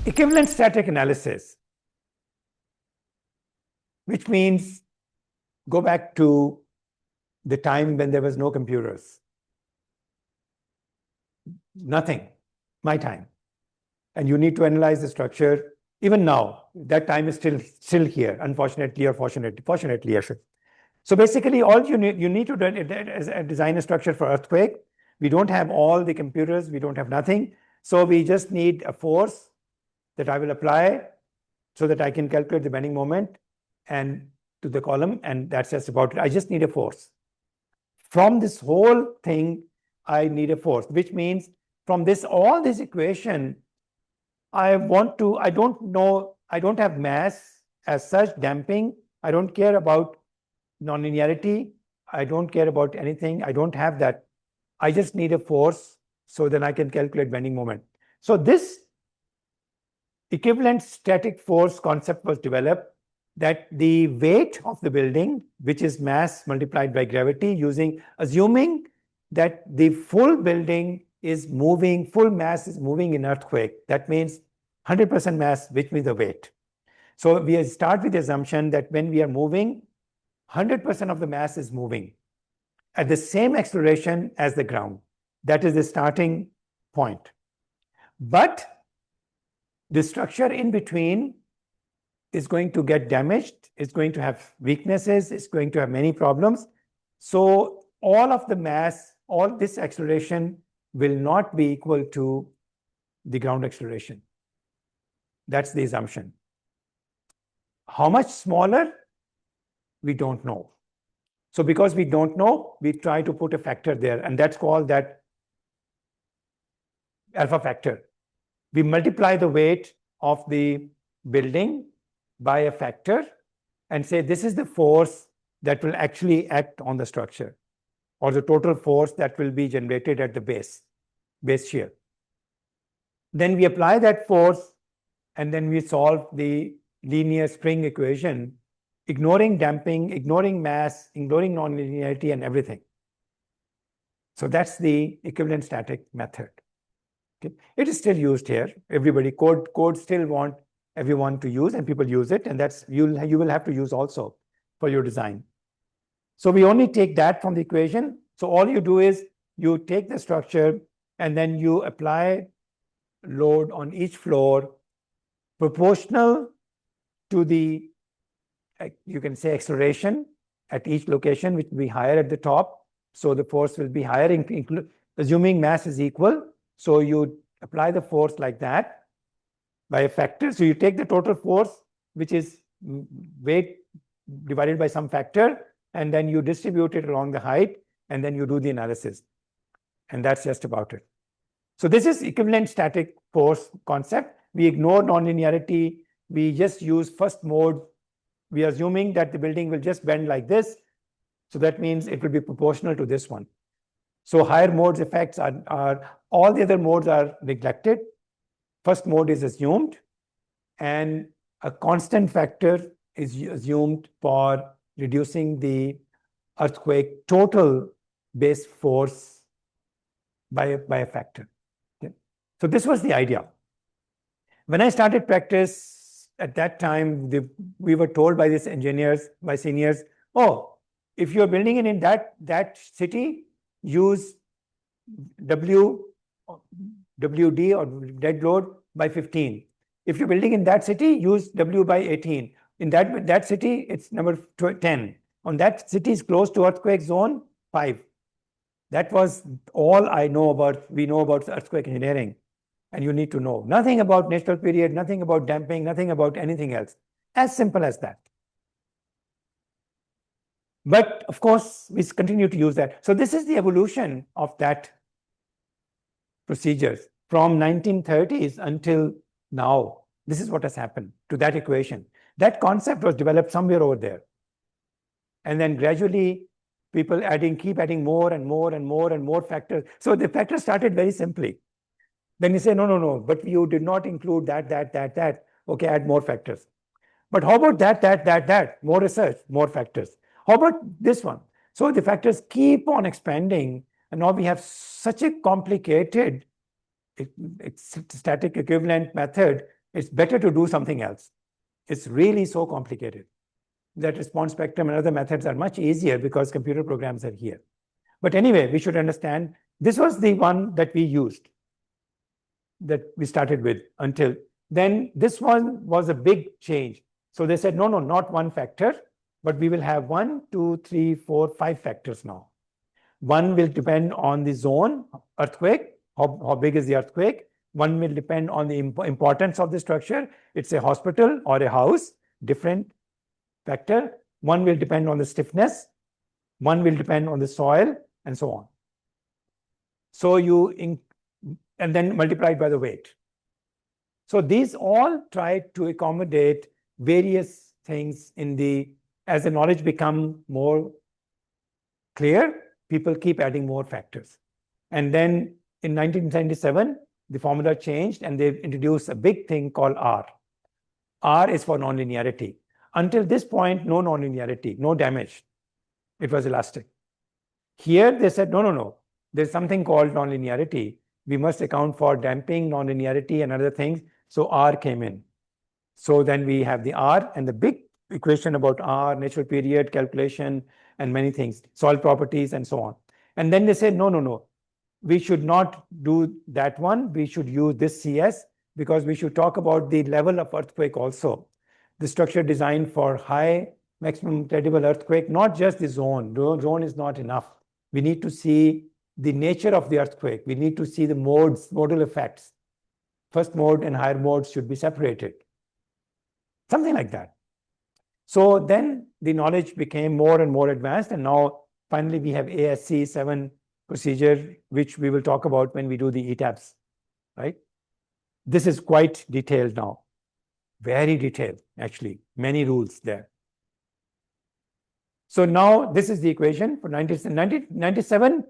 Equivalent static analysis, which means go back to the time when there was no computers. Nothing, my time. And you need to analyze the structure. Even now, that time is still here, unfortunately or fortunately, I should. So basically, all you need to do is design a structure for earthquake. We don't have all the computers, we don't have nothing. So we just need a force that I will apply so that I can calculate the bending moment and to the column, and that's just about it. I just need a force. From this whole thing, I need a force, which means from all this equation, I don't have mass as such, damping. I don't care about nonlinearity. I don't care about anything. I don't have that. I just need a force so then I can calculate bending moment. So this equivalent static force concept was developed, that the weight of the building, which is mass multiplied by gravity, assuming that the full building is moving, full mass is moving in earthquake. That means 100% mass, which means the weight. So we start with the assumption that when we are moving, 100% of the mass is moving at the same acceleration as the ground. That is the starting point. But the structure in between is going to get damaged, it's going to have weaknesses, it's going to have many problems. So all of the mass, all this acceleration will not be equal to the ground acceleration. That's the assumption. How much smaller? We don't know. So because we don't know, we try to put a factor there, and that's called that alpha factor. We multiply the weight of the building by a factor and say this is the force that will actually act on the structure, or the total force that will be generated at the base shear. Then we apply that force, and then we solve the linear spring equation, ignoring damping, ignoring mass, ignoring nonlinearity and everything. So that's the equivalent static method. Okay. It is still used here. Everybody, code still want everyone to use, and people use it, and that's you will have to use also for your design. So we only take that from the equation. So all you do is you take the structure and then you apply load on each floor proportional to the, you can say, acceleration at each location, which will be higher at the top. So the force will be higher, assuming mass is equal. So you apply the force like that by a factor. So you take the total force, which is weight divided by some factor, and then you distribute it along the height, and then you do the analysis. And that's just about it. So this is equivalent static force concept. We ignore nonlinearity. We just use first mode. We are assuming that the building will just bend like this. So that means it will be proportional to this one. So higher modes effects are all the other modes are neglected. First mode is assumed, and a constant factor is assumed for reducing the earthquake total base force by a factor. Okay. So this was the idea. When I started practice at that time, we were told by these engineers, by seniors, oh, if you're building it in that city, use WD or dead load by 15. If you're building in that city, use W by 18. In that city, it's number 10. On that city is close to earthquake zone 5. That was all we know about earthquake engineering. And you need to know nothing about natural period, nothing about damping, nothing about anything else. As simple as that. But of course, we continue to use that. So this is the evolution of that procedures from 1930s until now. This is what has happened to that equation. That concept was developed somewhere over there. And then gradually, people keep adding more and more and more and more factors. So the factors started very simply. Then you say, no, but you did not include that. Okay, add more factors. But how about that? More research, more factors. How about this one? So the factors keep on expanding, and now we have such a complicated static equivalent method. It's better to do something else. It's really so complicated that response spectrum and other methods are much easier because computer programs are here. But anyway, we should understand this was the one that we used, that we started with until then. This one was a big change. So they said, no, not one factor, but we will have 1, 2, 3, 4, 5 factors now. One will depend on the zone, earthquake, how big is the earthquake. One will depend on the importance of the structure. It's a hospital or a house, different factor. One will depend on the stiffness. One will depend on the soil, and so on. So and then multiplied by the weight. So these all try to accommodate various things as the knowledge become more clear, people keep adding more factors. And then in 1997, the formula changed and they've introduced a big thing called R. R is for nonlinearity. Until this point, no nonlinearity, no damage. It was elastic. Here they said, no. There's something called nonlinearity. We must account for damping, nonlinearity, and other things. So R came in. So then we have the R and the big equation about R, natural period, calculation, and many things, soil properties, and so on. And then they said, no. We should not do that one. We should use this CS because we should talk about the level of earthquake also. The structure designed for high maximum credible earthquake, not just the zone. The zone is not enough. We need to see the nature of the earthquake. We need to see the modal effects. First mode and higher modes should be separated. Something like that. So then the knowledge became more and more advanced, and now finally we have ASC 7 procedure, which we will talk about when we do the ETABS, right? This is quite detailed now. Very detailed, actually. Many rules there. So now this is the equation for 97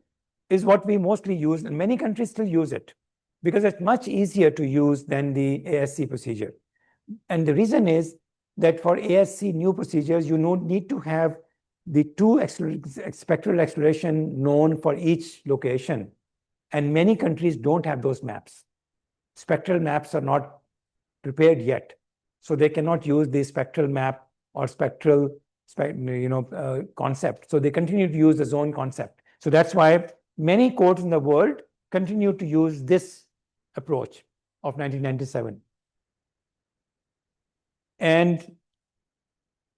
is what we mostly use, and many countries still use it because it's much easier to use than the ASC procedure. And the reason is that for ASC new procedures, you need to have the two spectral acceleration known for each location. And many countries don't have those maps. Spectral maps are not prepared yet. So they cannot use the spectral map or spectral concept. So they continue to use the zone concept. So that's why many courts in the world continue to use this approach of 1997. And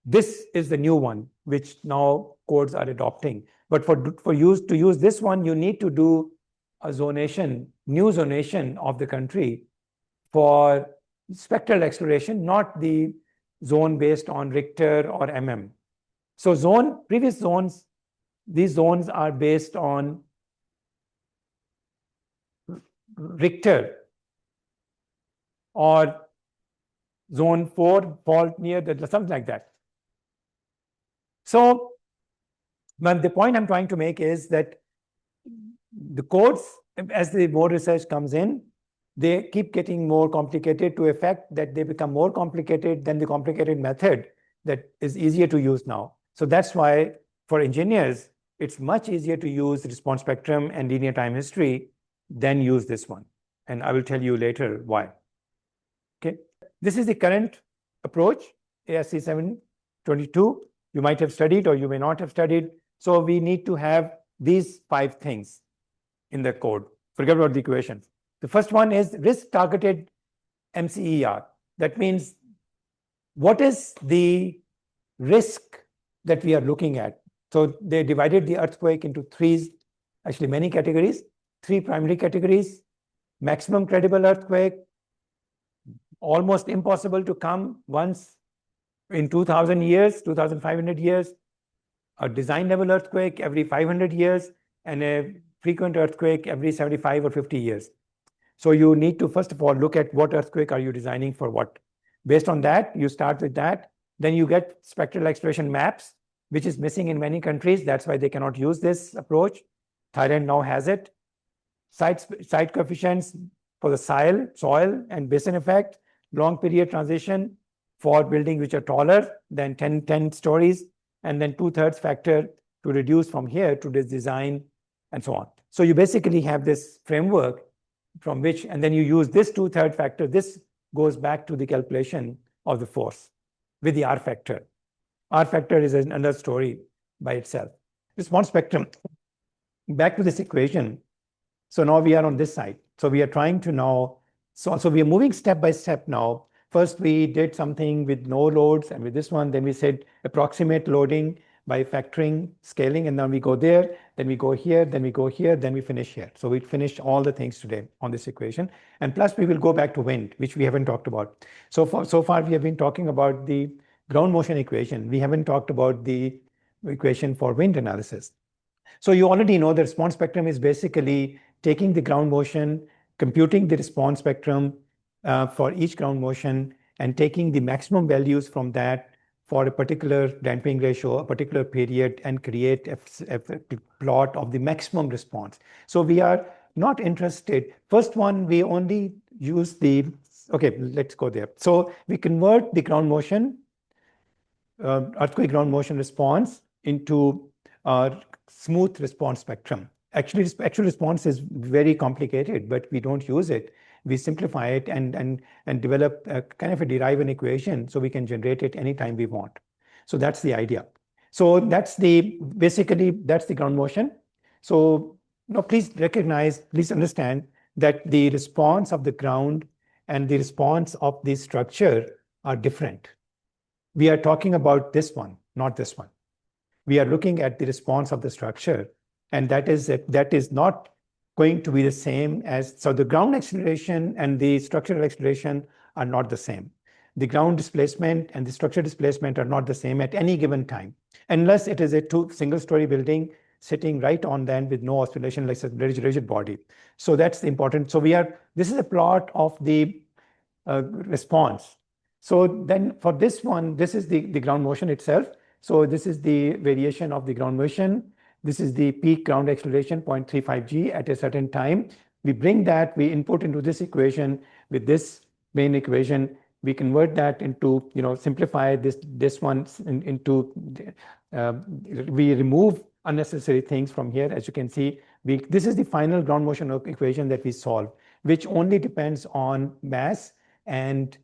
this is the new one, which now courts are adopting. But to use this one, you need to do a zonation, new zonation of the country for spectral acceleration, not the zone based on Richter or mm. So previous zones, these zones are based on Richter or zone 4 fault near something like that. So but the point I'm trying to make is that the codes, as the more research comes in, they keep getting more complicated to effect that they become more complicated than the complicated method that is easier to use now. So that's why for engineers, it's much easier to use response spectrum and linear time history than use this one. And I will tell you later why. Okay. This is the current approach, ASC 722. You might have studied or you may not have studied. So we need to have these 5 things in the code. Forget about the equations. The first one is risk-targeted MCER. That means what is the risk that we are looking at? So they divided the earthquake into many categories, 3 primary categories: maximum credible earthquake, almost impossible to come once in 2000 years, 2500 years, a design level earthquake every 500 years, and a frequent earthquake every 75 or 50 years. So you need to, first of all, look at what earthquake are you designing for what. Based on that, you start with that. Then you get spectral acceleration maps, which is missing in many countries. That's why they cannot use this approach. Thailand now has it. Site coefficients for the soil and basin effect, long period transition for buildings which are taller than 10 stories, and then 2/3 factor to reduce from here to this design, and so on. So you basically have this framework from which, and then you use this 2/3 factor, this goes back to the calculation of the force with the R factor. R factor is another story by itself. Response spectrum, back to this equation. So now we are on this side. So we are trying to now, so we are moving step by step now. First, we did something with no loads, and with this one, then we said approximate loading by factoring, scaling, and then we go there, then we go here, then we go here, then we finish here. So we finished all the things today on this equation. And plus, we will go back to wind, which we haven't talked about. So far, we have been talking about the ground motion equation. We haven't talked about the equation for wind analysis. So you already know the response spectrum is basically taking the ground motion, computing the response spectrum for each ground motion, and taking the maximum values from that for a particular damping ratio, a particular period, and create a plot of the maximum response. So we are not interested. First one, we only use the, okay, let's go there. So we convert the ground motion, earthquake ground motion response into smooth response spectrum. Actually, actual response is very complicated, but we don't use it. We simplify it and develop a kind of derive an equation so we can generate it anytime we want. So that's the idea. So that's basically that's the ground motion. So now please recognize, please understand that the response of the ground and the response of the structure are different. We are talking about this one, not this one. We are looking at the response of the structure, and that is not going to be the same as, so the ground acceleration and the structural acceleration are not the same. The ground displacement and the structure displacement are not the same at any given time, unless it is a single-story building sitting right on them with no oscillation, like a rigid body. So that's the important. So this is a plot of the response. So then for this one, this is the ground motion itself. So this is the variation of the ground motion. This is the peak ground acceleration, 0.35 g at a certain time. We bring that, we input into this equation with this main equation. We convert that into, simplify this one into, we remove unnecessary things from here. As you can see, this is the final ground motion equation that we solve, which only depends on mass and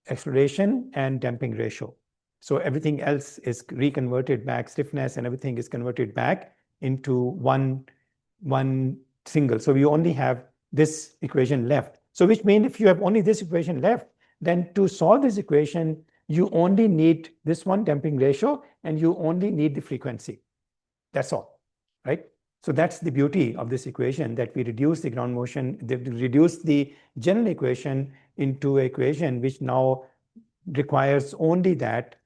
acceleration and damping ratio. So everything else is reconverted back, stiffness and everything is converted back into one single. So we only have this equation left. So which means if you have only this equation left, then to solve this equation, you only need this one damping ratio and you only need the frequency. That's all, right? So that's the beauty of this equation, that we reduce the ground motion, reduce the general equation into an equation which now requires only that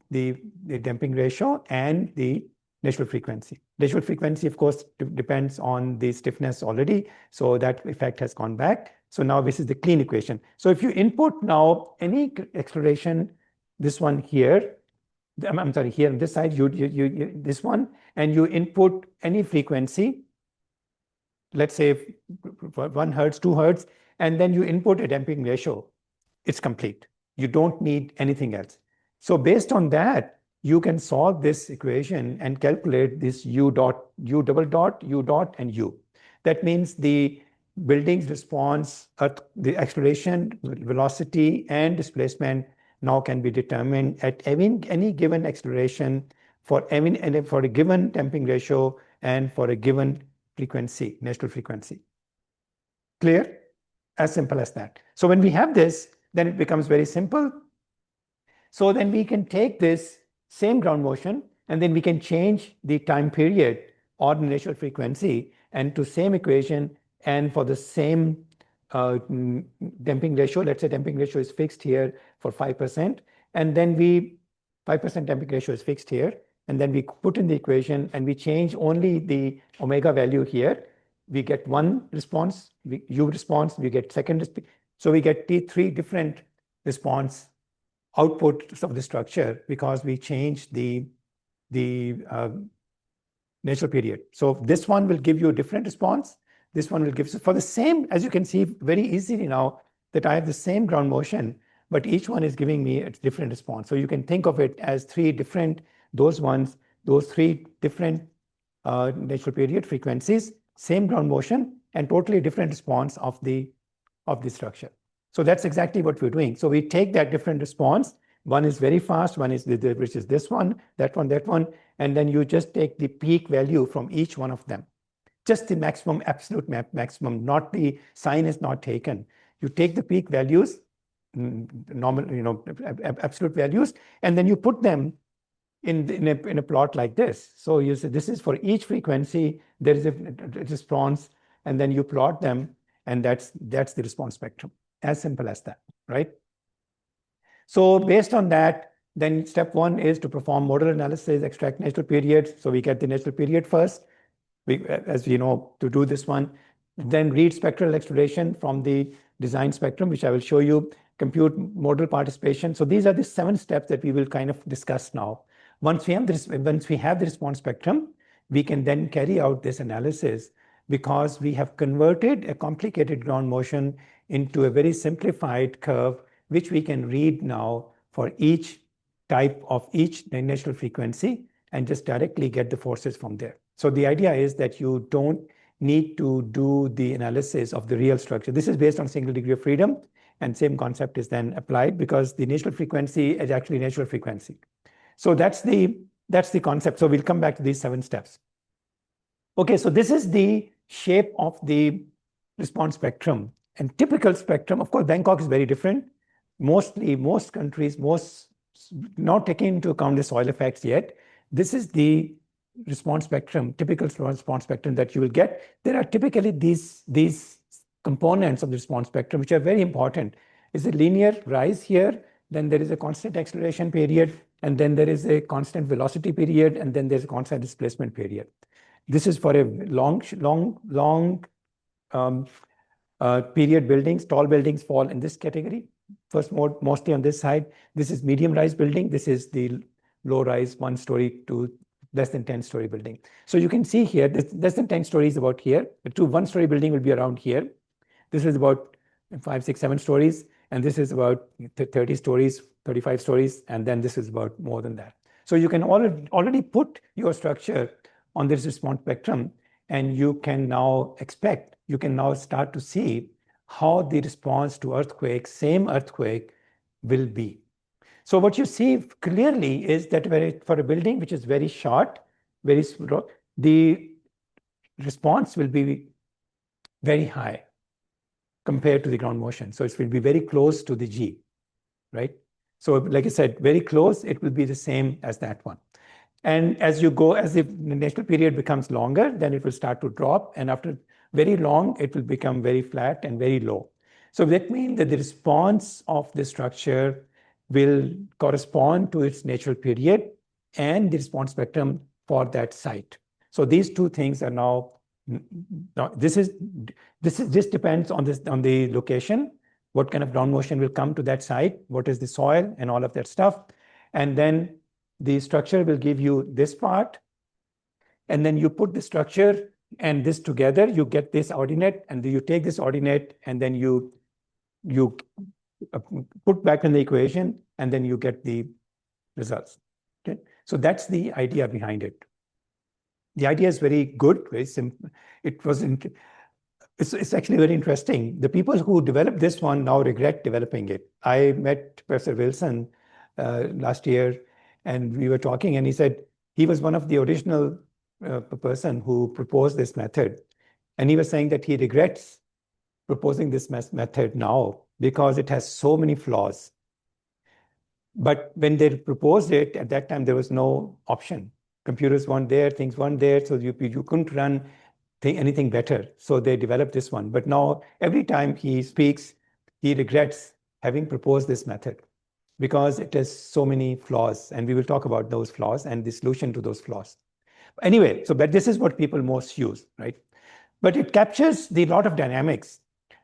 the damping ratio and the natural frequency. Natural frequency, of course, depends on the stiffness already. So that effect has gone back. So now this is the clean equation. So if you input now any acceleration, this one here, I'm sorry, here on this side, this one, and you input any frequency, let's say 1 hertz, 2 hertz, and then you input a damping ratio, it's complete. You don't need anything else. So based on that, you can solve this equation and calculate this u dot, u double dot, u dot, and u. That means the building's response, the acceleration, velocity, and displacement now can be determined at any given acceleration for a given damping ratio and for a given frequency, natural frequency. Clear? As simple as that. So when we have this, then it becomes very simple. So then we can take this same ground motion and then we can change the time period or the natural frequency and to same equation, and for the same damping ratio, let's say damping ratio is fixed here for 5%, and then 5% damping ratio is fixed here, and then we put in the equation and we change only the omega value here. We get one response, U response, we get second, so we get three different response outputs of the structure because we changed the natural period. So this one will give you a different response. This one will give, for the same, as you can see very easily now, that I have the same ground motion, but each one is giving me a different response. So you can think of it as three different, those three different natural period frequencies, same ground motion, and totally different response of the structure. So that's exactly what we're doing. So we take that different response. One is very fast, one is which is this one, that one, and then you just take the peak value from each one of them. Just the maximum, absolute maximum, not the sign is not taken. You take the peak values, normal, absolute values, and then you put them in a plot like this. So you say this is for each frequency, there is a response, and then you plot them, and that's the response spectrum. As simple as that, right? So based on that, then step one is to perform modal analysis, extract natural periods. So we get the natural period first, as we know, to do this one. Then read spectral exploration from the design spectrum, which I will show you, compute modal participation. So these are the 7 steps that we will kind of discuss now. Once we have the response spectrum, we can then carry out this analysis because we have converted a complicated ground motion into a very simplified curve, which we can read now for each type of each natural frequency and just directly get the forces from there. So the idea is that you don't need to do the analysis of the real structure. This is based on single degree of freedom, and same concept is then applied because the natural frequency is actually natural frequency. So that's the concept. So we'll come back to these 7 steps. Okay, so this is the shape of the response spectrum. And typical spectrum, of course, Bangkok is very different. Most countries, not taking into account the soil effects yet, this is the response spectrum, typical response spectrum that you will get. There are typically these components of the response spectrum, which are very important. Is a linear rise here, then there is a constant acceleration period, and then there is a constant velocity period, and then there's a constant displacement period. This is for a long period buildings. Tall buildings fall in this category. First, mostly on this side. This is medium rise building. This is the low rise 1-story to less than 10-story building. So you can see here, this less than 10 stories about here. The 1-story building will be around here. This is about 5, 6, 7 stories. And this is about 30 stories, 35 stories. And then this is about more than that. So you can already put your structure on this response spectrum, and you can now start to see how the response to earthquake, same earthquake, will be. So what you see clearly is that for a building which is very short, very slow, the response will be very high compared to the ground motion. So it will be very close to the G, right? So like I said, very close, it will be the same as that one. And as you go, as the natural period becomes longer, then it will start to drop. And after very long, it will become very flat and very low. So that means that the response of the structure will correspond to its natural period and the response spectrum for that site. So these 2 things are now this depends on the location, what kind of ground motion will come to that site, what is the soil and all of that stuff. And then the structure will give you this part, and then you put the structure and this together, you get this ordinate, and you take this ordinate, and then you put back in the equation, and then you get the results. Okay, so that's the idea behind it. The idea is very good, very simple. It's actually very interesting. The people who developed this one now regret developing it. I met Professor Wilson last year, and we were talking, and he said he was one of the original person who proposed this method. And he was saying that he regrets proposing this method now because it has so many flaws. But when they proposed it, at that time, there was no option. Computers weren't there, things weren't there, so you couldn't run anything better. So they developed this one. But now, every time he speaks, he regrets having proposed this method because it has so many flaws. And we will talk about those flaws and the solution to those flaws. Anyway, but this is what people most use, right? But it captures the lot of dynamics,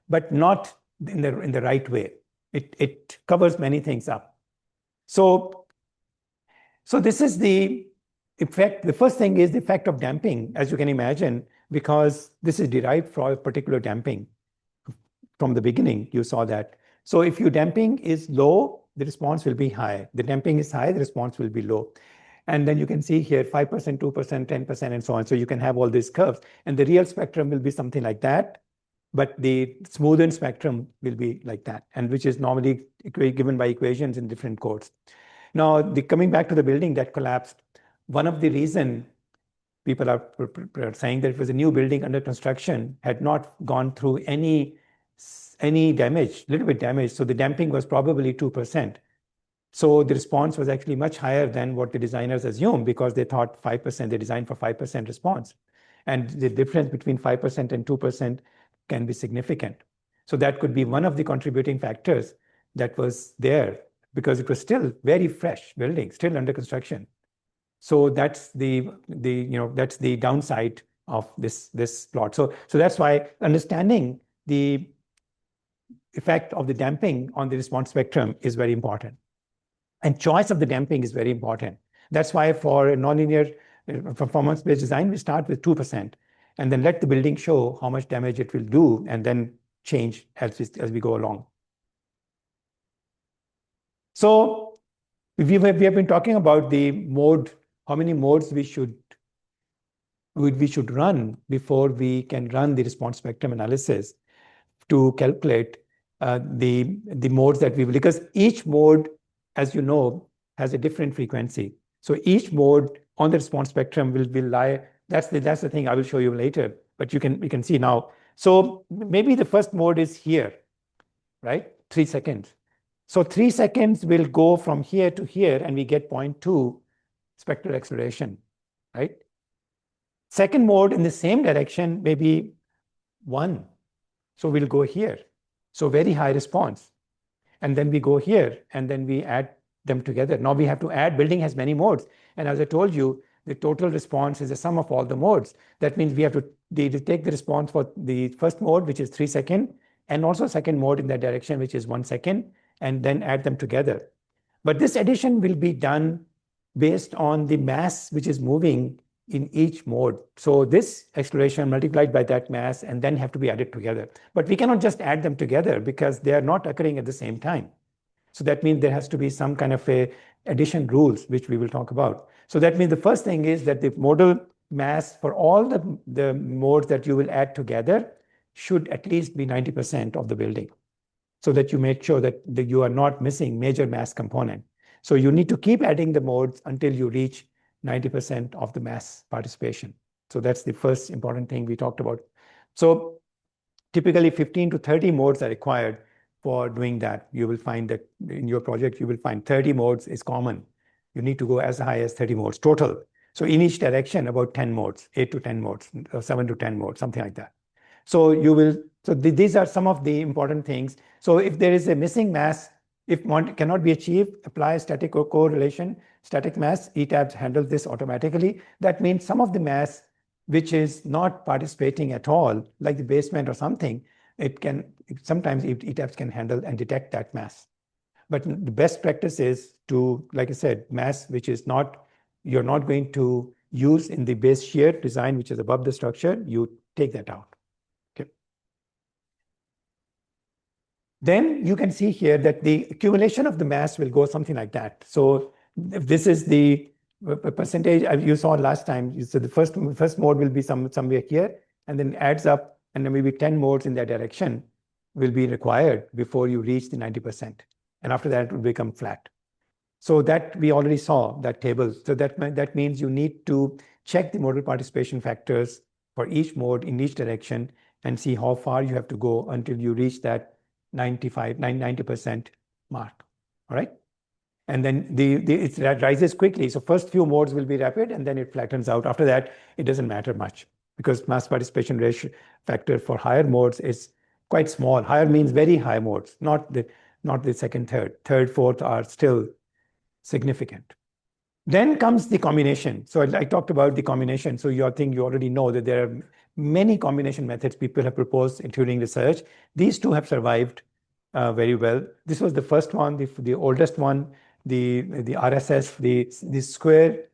but not in the right way. It covers many things up. So this is the effect. The first thing is the effect of damping, as you can imagine, because this is derived from a particular damping. From the beginning, you saw that. So if your damping is low, the response will be high. The damping is high, the response will be low. And then you can see here 5%, 2%, 10%, and so on. So you can have all these curves. And the real spectrum will be something like that. but the smoothened spectrum will be like that, and which is normally given by equations in different codes. Now, coming back to the building that collapsed, one of the reason people are saying that it was a new building under construction, had not gone through any damage, little bit damage, so the damping was probably 2%. So the response was actually much higher than what the designers assumed, because they thought 5%, they designed for 5% response. And the difference between 5% and 2% can be significant. So that could be one of the contributing factors that was there, because it was still very fresh building, still under construction. So that's the downside of this plot. So that's why understanding the effect of the damping on the response spectrum is very important. And choice of the damping is very important. That's why for a nonlinear performance-based design, we start with 2%, and then let the building show how much damage it will do, and then change as we go along. So we have been talking about the mode, how many modes we should run before we can run the response spectrum analysis to calculate the modes that we will, because each mode, as you know, has a different frequency. So each mode on the response spectrum will lie. That's the thing I will show you later, but we can see now. So maybe the first mode is here, right? 3 seconds. So 3 seconds will go from here to here, and we get 0.2 spectral acceleration, right? Second mode in the same direction, maybe 1. So we'll go here. So very high response. And then we go here, and then we add them together. Now we have to add, building has many modes. And as I told you, the total response is the sum of all the modes. That means we have to take the response for the first mode, which is 3 seconds, and also second mode in that direction, which is 1 second, and then add them together. But this addition will be done based on the mass which is moving in each mode. So this acceleration multiplied by that mass and then have to be added together. But we cannot just add them together, because they are not occurring at the same time. So that means there has to be some kind of a addition rules, which we will talk about. So that means the first thing is that the modal mass for all the modes that you will add together should at least be 90% of the building, so that you make sure that you are not missing major mass component. So you need to keep adding the modes until you reach 90% of the mass participation. So that's the first important thing we talked about. So typically 15 to 30 modes are required for doing that. You will find that in your project, you will find 30 modes is common. You need to go as high as 30 modes total. So in each direction, about 10 modes, 8 to 10 modes, or 7 to 10 modes, something like that. So these are some of the important things. So if there is a missing mass, if one cannot be achieved, apply static correlation, static mass. ETABS handle this automatically. That means some of the mass which is not participating at all, like the basement or something, sometimes ETABS can handle and detect that mass. But the best practice is to, like I said, mass which is you're not going to use in the base shear design, which is above the structure, you take that out. Then you can see here that the accumulation of the mass will go something like that. So if this is the percentage you saw last time, so the first mode will be somewhere here, and then adds up, and then maybe 10 modes in that direction will be required before you reach the 90%. And after that, it will become flat. So that we already saw that table. So that means you need to check the modal participation factors for each mode in each direction and see how far you have to go until you reach that 90% mark. All right. And then it rises quickly. So first few modes will be rapid, and then it flattens out. After that, it doesn't matter much, because mass participation ratio factor for higher modes is quite small. Higher means very high modes, not the second, third, fourth are still significant. Then comes the combination. So I talked about the combination. So you already know that there are many combination methods people have proposed, including research. These two have survived very well. This was the first one, the oldest one, the RSS, the square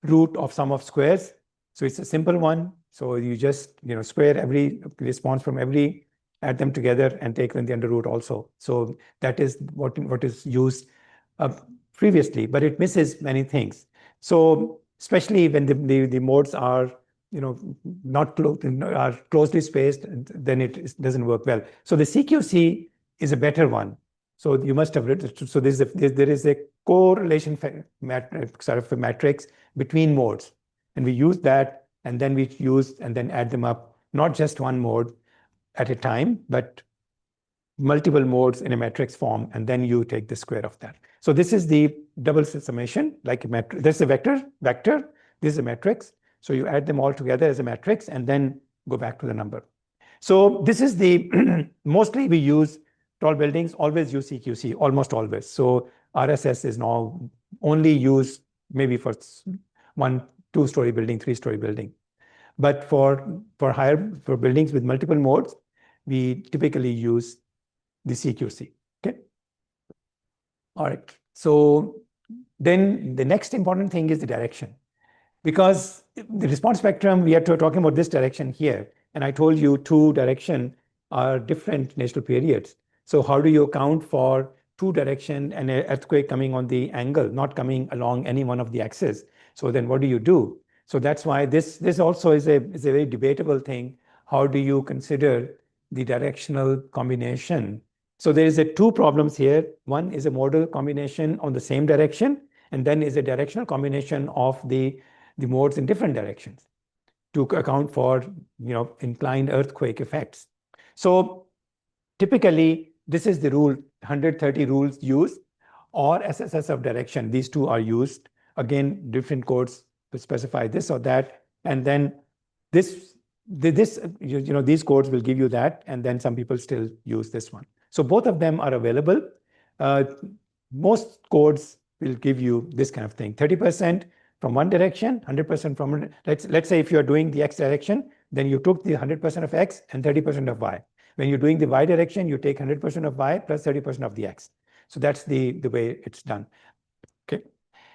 root of sum of squares. So it's a simple one. So you just square every response from every, add them together, and take the under root also. So that is what is used previously, but it misses many things. So especially when the modes are not are closely spaced, then it doesn't work well. So the CQC is a better one. So you must have read. So there is a correlation sort of a matrix between modes, and we use that, and then add them up, not just one mode at a time, but multiple modes in a matrix form, and then you take the square of that. So this is the double summation, like a matrix. This is a vector. This is a matrix. So you add them all together as a matrix and then go back to the number. So this is the mostly we use tall buildings, always use CQC, almost always. So RSS is now only used maybe for 1, 2-story building, 3-story building. But for buildings with multiple modes, we typically use the CQC. Okay. All right. So then the next important thing is the direction. Because the response spectrum, we are talking about this direction here. And I told you 2 direction are different natural periods. So how do you account for 2 direction and an earthquake coming on the angle, not coming along any one of the axes? So then what do you do? So that's why this also is a very debatable thing. How do you consider the directional combination? So there is 2 problems here. One is a modal combination on the same direction, and then is a directional combination of the modes in different directions to account for inclined earthquake effects. So typically, this is the rule, 130 rules used, or SSS of direction. These 2 are used. Again, different codes to specify this or that. And then these codes will give you that, and then some people still use this one. So both of them are available. Most codes will give you this kind of thing, 30% from one direction, 100% from, let's say if you're doing the X direction, then you took the 100% of X and 30% of Y. When you're doing the Y direction, you take 100% of Y plus 30% of the X. So that's the way it's done. Okay.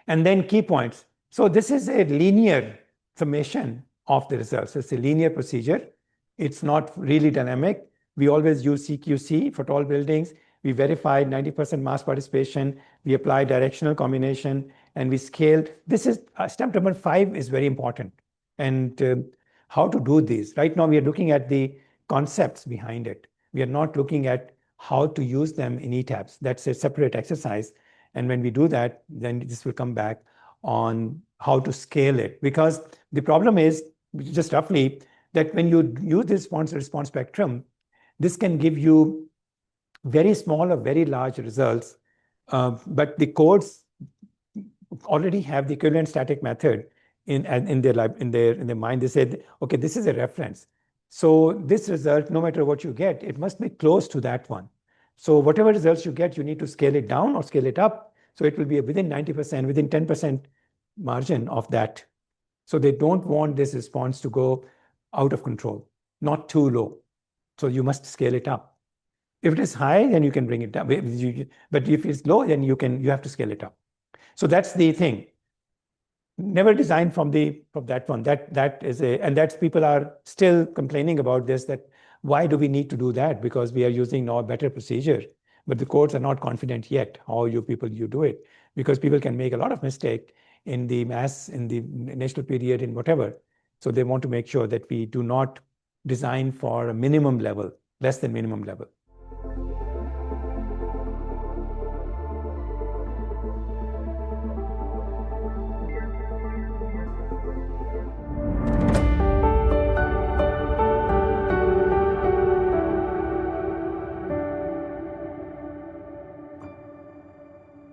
And then key points. So this is a linear summation of the results. It's a linear procedure. It's not really dynamic. We always use CQC for tall buildings. We verified 90% mass participation. We apply directional combination, and we scaled. This is step number 5 is very important. And how to do this? Right now, we are looking at the concepts behind it. We are not looking at how to use them in ETABS. That's a separate exercise. And when we do that, then this will come back on how to scale it. Because the problem is, just roughly, that when you use this response spectrum, this can give you very small or very large results, but the codes already have the equivalent static method in their mind. They said, okay, this is a reference. So this result, no matter what you get, it must be close to that one. So whatever results you get, you need to scale it down or scale it up. So it will be within 90%, within 10% margin of that. So they don't want this response to go out of control, not too low. So you must scale it up. If it is high, then you can bring it down. But if it's low, then you have to scale it up. So that's the thing. Never design from that one. And that's people are still complaining about this, that why do we need to do that? Because we are using now a better procedure. But the codes are not confident yet how you do it. Because people can make a lot of mistake in the mass, in the national period, in whatever. So they want to make sure that we do not design for a minimum level, less than minimum level.